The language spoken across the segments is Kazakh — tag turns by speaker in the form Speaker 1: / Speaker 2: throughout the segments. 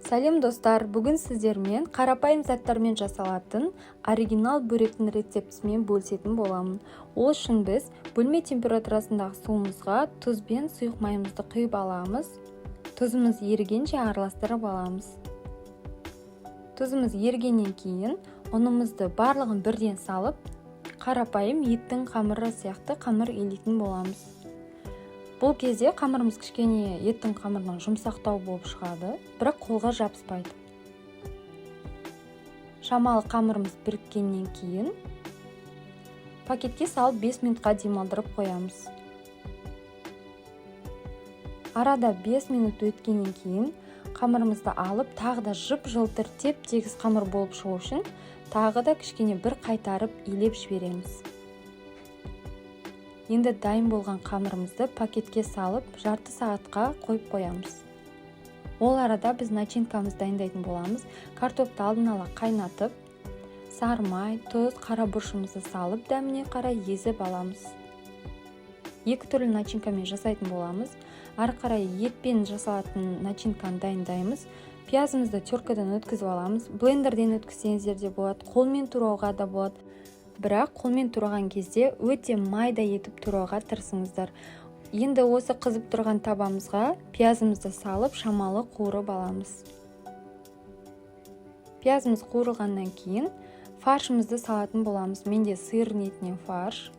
Speaker 1: Сәлем достар, бүгін сіздермен қарапайым заттармен жасалатын оригинал бөректің рецептісімен бөлісетін боламын. Ол үшін біз бөлме температурасындағы суымызға тұз бен сұйық майымызды құйып аламыз. Тұзымыз ерігенше араластырып аламыз. Тұзымыз ерігеннен кейін ұнымызды барлығын бірден салып, қарапайым еттің қамыры сияқты қамыр илейтін боламыз. Бұл кезде қамырымыз кішкене еттің қамырынан жұмсақтау болып шығады, бірақ қолға жабыспайды. Шамалы қамырымыз біріккеннен кейін пакетке салып 5 минутқа демалдырып қоямыз. Арада 5 минут өткеннен кейін қамырымызды алып, тағы да жып-жылтыр теп-тегіс қамыр болып шығу үшін тағы да кішкене бір қайтарып илеп жібереміз. Енді дайын болған қамырымызды пакетке салып, жарты сағатқа қойып қоямыз. Ол арада біз начинкамызды дайындайтын боламыз. Картопты алдын ала қайнатып, сары май, тұз, қара бұрышымызды салып, дәміне қарай езіп аламыз. Екі түрлі начинкамен жасайтын боламыз. Ары қарай етпен жасалатын начинканы дайындаймыз. Пиязымызды теркадан өткізіп аламыз. Блендерден өткізсеңіздер де болады, қолмен турауға да болады. Бірақ қолмен тураған кезде өте майда етіп турауға тырысыңыздар. Енді осы қызып тұрған табамызға пиязымызды салып, шамалы қуырып аламыз. Пиязымыз қуырылғаннан кейін фаршымызды салатын боламыз. Менде сиыр етінен фарш.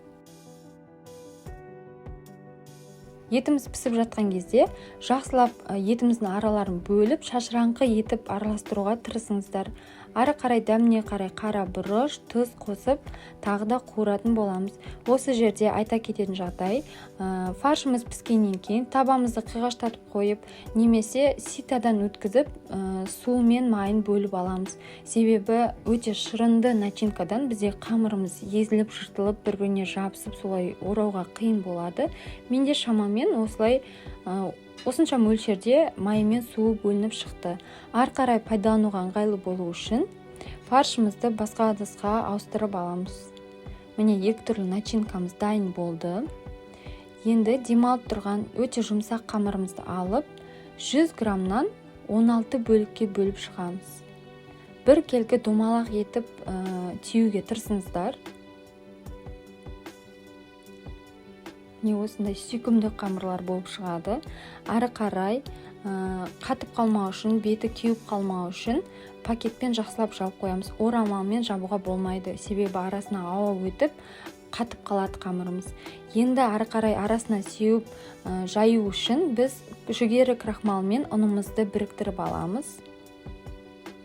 Speaker 1: Етіміз пісіп жатқан кезде жақсылап етіміздің араларын бөліп, шашыраңқы етіп араластыруға тырысыңыздар. Ары қарай дәміне қарай қара бұрыш, тұз қосып, тағы да қуыратын боламыз. Осы жерде айта кететін жағдай, фаршымыз піскеннен кейін табамызды қиғаштатып қойып, немесе ситадан өткізіп, суы мен майын бөліп аламыз. Себебі өте шырынды начинкадан бізде қамырымыз езіліп, жыртылып, бір-біріне жабысып, солай орауға қиын болады. Менде шамамен осынша мөлшерде майы мен суы бөлініп шықты. Ары қарай пайдалануға ыңғайлы болу үшін фаршымызды басқа ыдысқа ауыстырып аламыз. Міне екі түрлі начинкамыз дайын болды. Енді демалып тұрған өте жұмсақ қамырымызды алып, 100 граммнан 16 бөлікке бөліп шығамыз. Бір келкі домалақ етіп тиюге тырысыңыздар. Не осындай сүйкімді қамырлар болып шығады. Ары қарай қатып қалмау үшін, беті кеуіп қалмау үшін пакетпен жақсылап жауып қоямыз. Орамалмен жабуға болмайды, себебі арасына ауа өтіп қатып қалады қамырымыз. Енді ары қарай арасына сеуіп жаю үшін біз жүгері крахмалмен ұнымызды біріктіріп аламыз.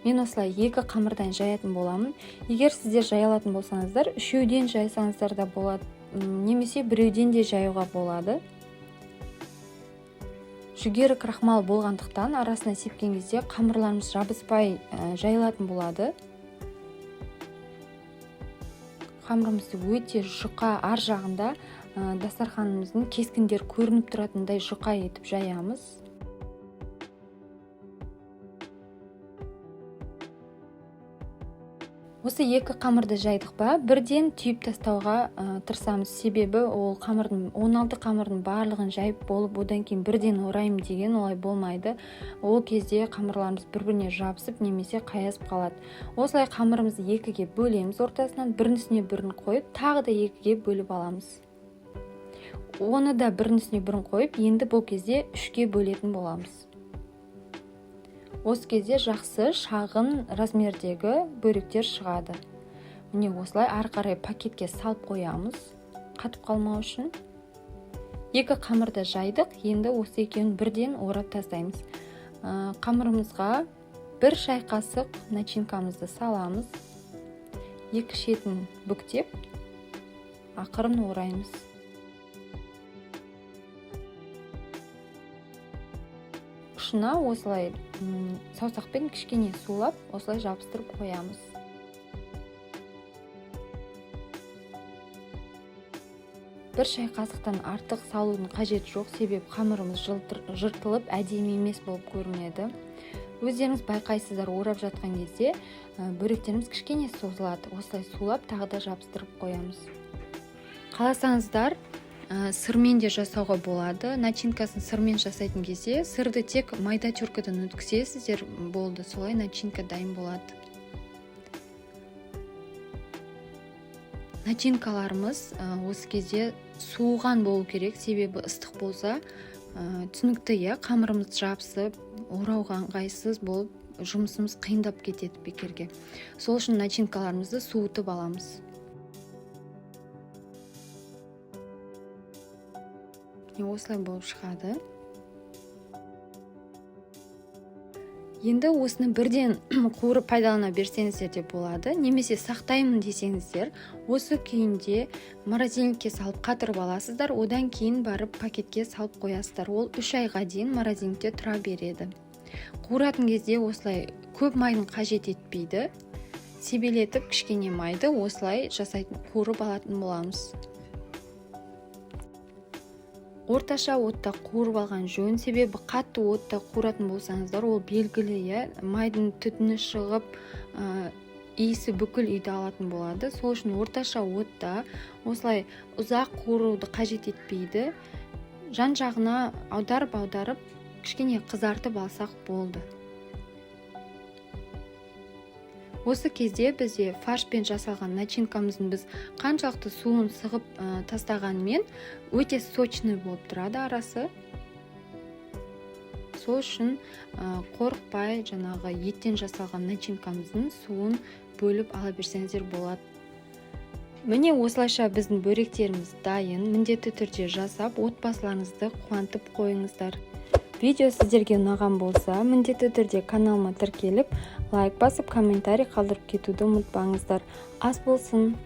Speaker 1: Мен осылай екі қамырдан жаятын боламын. Егер сіздер жай алатын болсаңыздар, үшеуден жайсаңыздар да болады, немесе біреуден де жаюға болады. Жүгері крахмал болғандықтан арасына сепкен кезде қамырларымыз жабыспай жайылатын болады. Қамырымызды өте жұқа, ар жағында дастарханымыздың кескіндер көрініп тұратындай жұқа етіп жаямыз. Осы екі қамырды жайдық па, бірден түйіп тастауға тырысамыз. Себебі ол 16 қамырдың барлығын жайып болып, одан кейін бірден орайым деген олай болмайды. Ол кезде қамырларымыз бір-біріне жабысып, немесе қаясып қалады. Осылай қамырымызды екіге бөлеміз ортасынан, бірінің үстіне бірін қойып, тағы да екіге бөліп аламыз. Оны да бірінің үстіне бірін қойып, енді бұл кезде үшке бөлетін боламыз. Осы кезде жақсы шағын размердегі бөректер шығады. Міне осылай ары қарай пакетке салып қоямыз, қатып қалмау үшін. Екі қамырды жайдық, енді осы екеуін бірден орап тастаймыз. Қамырымызға бір шай қасық начинкамызды саламыз. Екі шетін бүктеп, ақырын ораймыз. Ұшына осылай саусақпен кішкене сулап, осылай жабыстырып қоямыз. Бір шай қасықтан артық салудың қажеті жоқ, себебі қамырымыз жыртылып, әдемі емес болып көрінеді. Өздеріңіз байқайсыздар, орап жатқан кезде бөректеріміз кішкене созылады. Осылай сулап, тағы да жабыстырып қоямыз. Қаласаңыздар, сырмен де жасауға болады. Начинкасын сырмен жасайтын кезде сырды тек майда теркадан өткізесіздер, болды, солай начинка дайын болады. Начинкаларымыз осы кезде суыған болу керек, себебі ыстық болса түсінікті, қамырымыз жабысып, орауға ыңғайсыз болып, жұмысымыз қиындап кетеді бекерге. Сол үшін начинкаларымызды суытып аламыз. Осылай болып шығады. Енді осыны бірден қуырып пайдалана берсеңіздер де болады, немесе сақтаймын десеңіздер, осы күйінде морозильникке салып қатырып аласыздар, одан кейін барып пакетке салып қоясыздар. Ол 3 айға дейін морозильникте тұра береді. Қуыратын кезде осылай көп майдың қажет етпейді. Себелетіп кішкене майды осылай жасайтын, қуырып алатын боламыз. Орташа отта қуырып алған жөн, себебі қатты отта қуыратын болсаңыздар, ол белгілі, майдың түтіні шығып, иісі бүкіл үйді алатын болады. Сол үшін орташа отта осылай ұзақ қуыруды қажет етпейді. Жан-жағына аударып, кішкене қызартып алсақ болды. Осы кезде бізде фаршпен жасалған начинкамыздың біз қаншалықты суын сығып тастағанмен өте сочный болып тұрады арасы. Сол үшін қорықпай жаңағы еттен жасалған начинкамыздың суын бөліп ала берсеңіздер болады. Міне осылайша біздің бөректеріміз дайын. Міндетті түрде жасап, отбасыларыңызды қуантып қойыңыздар. Видео сіздерге ұнаған болса, міндетті түрде каналыма тіркеліп, лайк басып, комментарий қалдырып кетуді ұмытпаңыздар. Ас болсын!